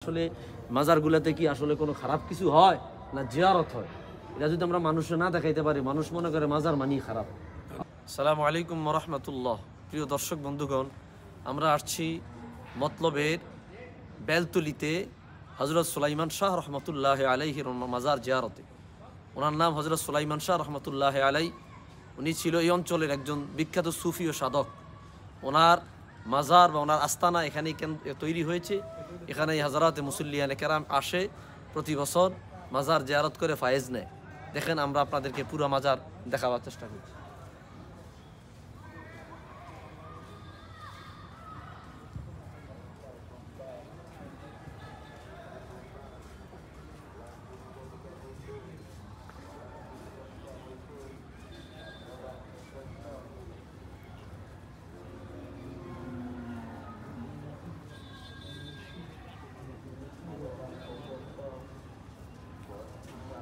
আসলে মাজারগুলোতে কি আসলে কোনো খারাপ কিছু হয় না জিয়ারত হয়, এটা যদি আমরা মানুষে না দেখাইতে পারি, মানুষ মনে করে মাজার মানি খারাপ। আসসালামু আলাইকুম ওয়া রাহমাতুল্লাহ। প্রিয় দর্শক বন্ধুগণ, আমরা আসছি মতলবের বেলতলিতে হযরত সুলাইমান শাহ রহমতুল্লাহ আলাইহির মাজার জিয়ারতে। ওনার নাম হযরত সুলাইমান শাহ রহমতুল্লাহ আলাই। উনি ছিল এই অঞ্চলের একজন বিখ্যাত সুফি ও সাধক। ওনার মাজার বা ওনার আস্তানা এখানেই তৈরি হয়েছে। এখানে হাজারাতে মুসল্লিয়ানে কেরাম আসে, প্রতি বছর মাজার জিয়ারত করে ফায়েজ নেয়। দেখেন, আমরা আপনাদেরকে পুরো মাজার দেখাবার চেষ্টা করছি।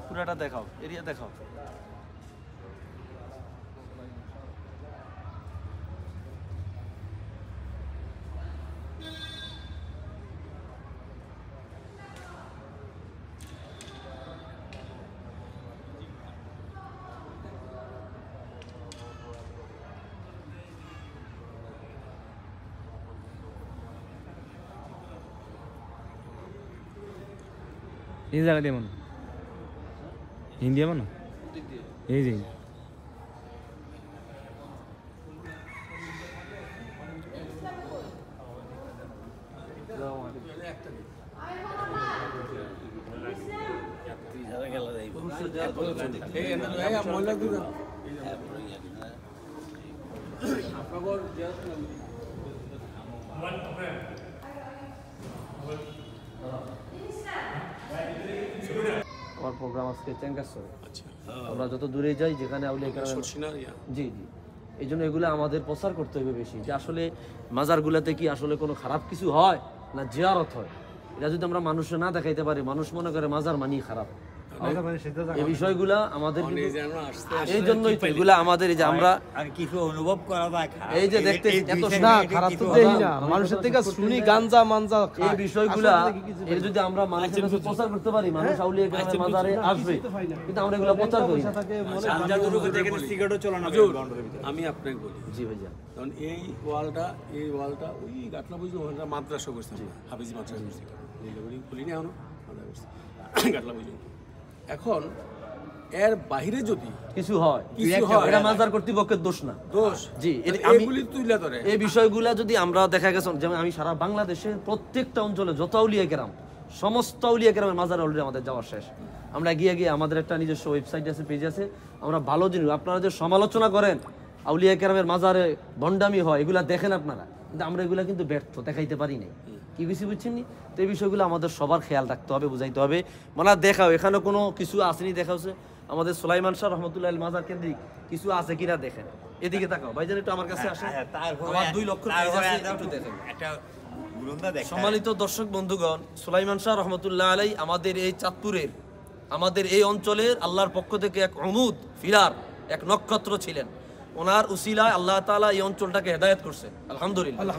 পুরাটা দেখাও, এরিয়া দেখাও। এই জায়গা দিয়ে মনে হিন্দি মনে এই যে আমার প্রোগ্রাম আজকে চেঙ্গাসরে। আমরা যত দূরে যাই, যেখানে আউলিয়া কেরাম, জি জি, এই জন্য এগুলো আমাদের প্রচার করতে হবে বেশি, যে আসলে মাজারগুলোতে কি আসলে কোনো খারাপ কিছু হয় না জিয়ারত হয়, এটা যদি আমরা মানুষে না দেখাইতে পারি, মানুষ মনে করে মাজার মানি খারাপ। এই বিষয়গুলা আমাদের, এই জন্যই তো এগুলা আমাদের, এই যে আমরা কিছু অনুভব করা যায়, এই যে দেখতে এত না খারাপ তো দেই না, মানুষের থেকে শুনি গাঞ্জা মানজা এই বিষয়গুলা এর যদি আমরা মানুষের কাছে প্রচার করতে পারি, মানুষ আউলিয়া কেরামের মাজারে আসবে, কিন্তু আমরা এগুলা প্রচার করি না। আমি আপনাকে বলি, জি ভাইয়া, কারণ এই ওয়ালটা ওই গাটলা বুঝলো মাদ্রাসা করছিলাম, হাফিজি মাদ্রাসা করছি, খুলিনি এখনো গাটলা বুঝলো। এখন এর বাহিরে যদি কিছু হয়, এটা মাজার কর্তৃপক্ষের দোষ না, দোষ জি। এইগুলি তুলে ধরে এই বিষয়গুলা যদি আমরা দেখা গেছে, যেমন আমি সারা বাংলাদেশে প্রত্যেকটা অঞ্চলে যত আউলিয়া কেরাম, সমস্ত আউলিয়া কেরামের মাজার অলরেডি আমাদের যাওয়ার শেষ। আমরা গিয়ে আমাদের একটা নিজস্ব ওয়েবসাইট আছে, পেজ আছে, আমরা ভালো জিনিস, আপনারা যে সমালোচনা করেন আউলিয়া কেরামের মাজারে ভণ্ডামি হয়, এগুলা দেখেন আপনারা, কিন্তু আমরা এগুলা কিন্তু ব্যর্থ দেখাইতে পারি নাই। কি কিছু বুঝছেন নি? তো এই বিষয়গুলো আমাদের সবার খেয়াল রাখতে হবে, বুঝাইতে হবে। মানে দেখাও এখানে কোনো কিছু আসেনি, দেখাচ্ছে আমাদের সুলাইমান শাহ রহমতুল্লাহ মাজার কেন্দ্রিক কিছু আছে কিনা দেখেন। এদিকে তাকাও ভাইজান, একটু আমার কাছে আসেন, আমার 2 লক্ষ একটু দেখেন। সম্মানিত দর্শক বন্ধুগণ, সুলাইমান শাহ রহমতুল্লাহ আলাই আমাদের এই চাঁদপুরের, আমাদের এই অঞ্চলের আল্লাহর পক্ষ থেকে এক উমুদ ফিলার, এক নক্ষত্র ছিলেন। ওনার উসিলায় আল্লাহ তাআলা এই অঞ্চলটাকে হেদায়েত করছে, আলহামদুলিল্লাহ।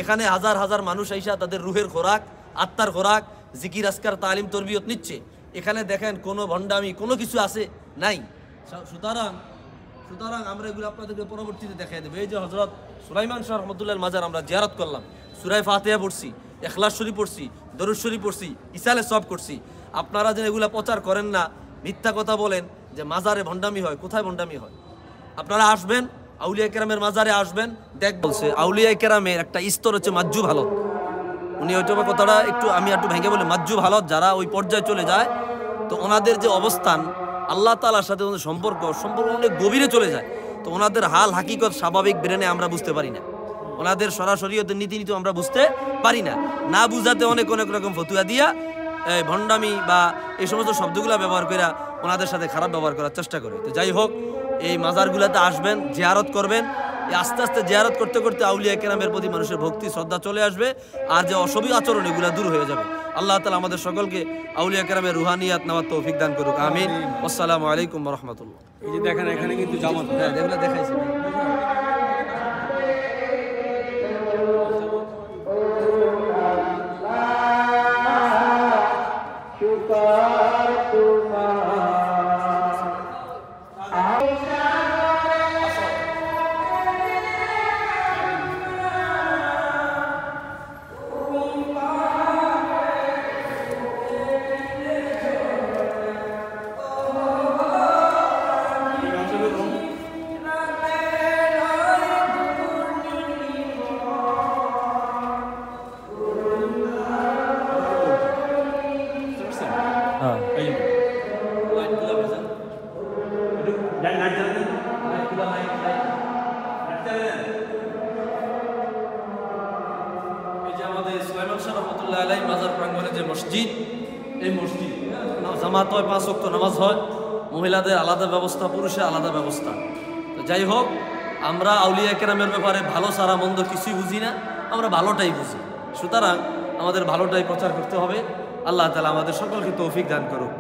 এখানে হাজার হাজার মানুষ আইসা তাদের রুহের খোরাক, আত্মার খোরাক, জিকির আজকার, তালিম তরবিয়ত নিচ্ছে। এখানে দেখেন কোনো ভণ্ডামি কোনো কিছু আছে নাই। সুতরাং আমরা এগুলো আপনাদেরকে পরবর্তীতে দেখাই দেবো। এই যে হযরত সুলাইমান শাহ রহমতুল্লাহর মাজার আমরা জিয়ারত করলাম, সূরা ফাতিহা পড়ছি, ইখলাস শরীফ পড়ছি, দরুদ শরীফ পড়ছি, ইসালে সব করছি। আপনারা যে এগুলা প্রচার করেন না, মিথ্যা কথা বলেন যে মাজারে ভণ্ডামি হয়, কোথায় ভণ্ডামি হয়? আপনারা আসবেন, আউলিয়া কেরামের মাজারে আসবেন, দেখ বলছে আউলিয়া কেরামের একটা স্তর হচ্ছে মাজ্জু হালত। উনি ওইটা কথাটা আমি একটু ভেঙে বলি, মাজ্জু হালত, যারা ওই পর্যায়ে চলে যায়, তো ওনাদের যে অবস্থান আল্লাহ তাআলার সাথে ওদের সম্পর্ক অনেক গভীরে চলে যায়। তো ওনাদের হাল হাকিকত স্বাভাবিক ব্রেনে আমরা বুঝতে পারি না, ওনাদের সরাসরি ওদের নীতি আমরা বুঝতে পারি না। না বুঝাতে অনেক রকম ফতুয়া দিয়া ভণ্ডামি বা এই সমস্ত শব্দগুলো ব্যবহার করে ওনাদের সাথে খারাপ ব্যবহার করার চেষ্টা করে। তো যাই হোক, এই মাজারগুলোতে আসবেন, জিয়ারত করবেন। আস্তে আস্তে জিয়ারত করতে করতে আউলিয়া কেরামের প্রতি মানুষের ভক্তি শ্রদ্ধা চলে আসবে, আর যে অসভ্য আচরণ এগুলো দূর হয়ে যাবে। আল্লাহ তাআলা আমাদের সকলকে আউলিয়া কেরামের রুহানিয়াত নেওয়ার তৌফিক দান করুক, আমিন। আসসালামু আলাইকুম ওয়া রাহমাতুল্লাহ। এই যে দেখেন এখানে কিন্তু জামাত, হ্যাঁ এগুলো দেখাইছি। হ্যাঁ এই যে। লাইটগুলো ভেজা লাইট জ্বালিয়ে দেন। লাইটগুলো লাইট লাইট জ্বালিয়ে দেন। এই যে আমাদের সুলাইমান শাহ রহমতুল্লাহ আলাই মাজার প্রাঙ্গণে যে মসজিদ, এই মসজিদ জামাত হয়, 5 ওয়াক্ত নামাজ হয়, মহিলাদের আলাদা ব্যবস্থা, পুরুষের আলাদা ব্যবস্থা। তো যাই হোক, আমরা আউলিয়া কেরামের ব্যাপারে ভালো সারা মন্দ কিছুই বুঝি না, আমরা ভালোটাই বুঝি। সুতরাং আমাদের ভালোটাই প্রচার করতে হবে। আল্লাহ তাআলা আমাদের সকলকে তৌফিক দান করুক।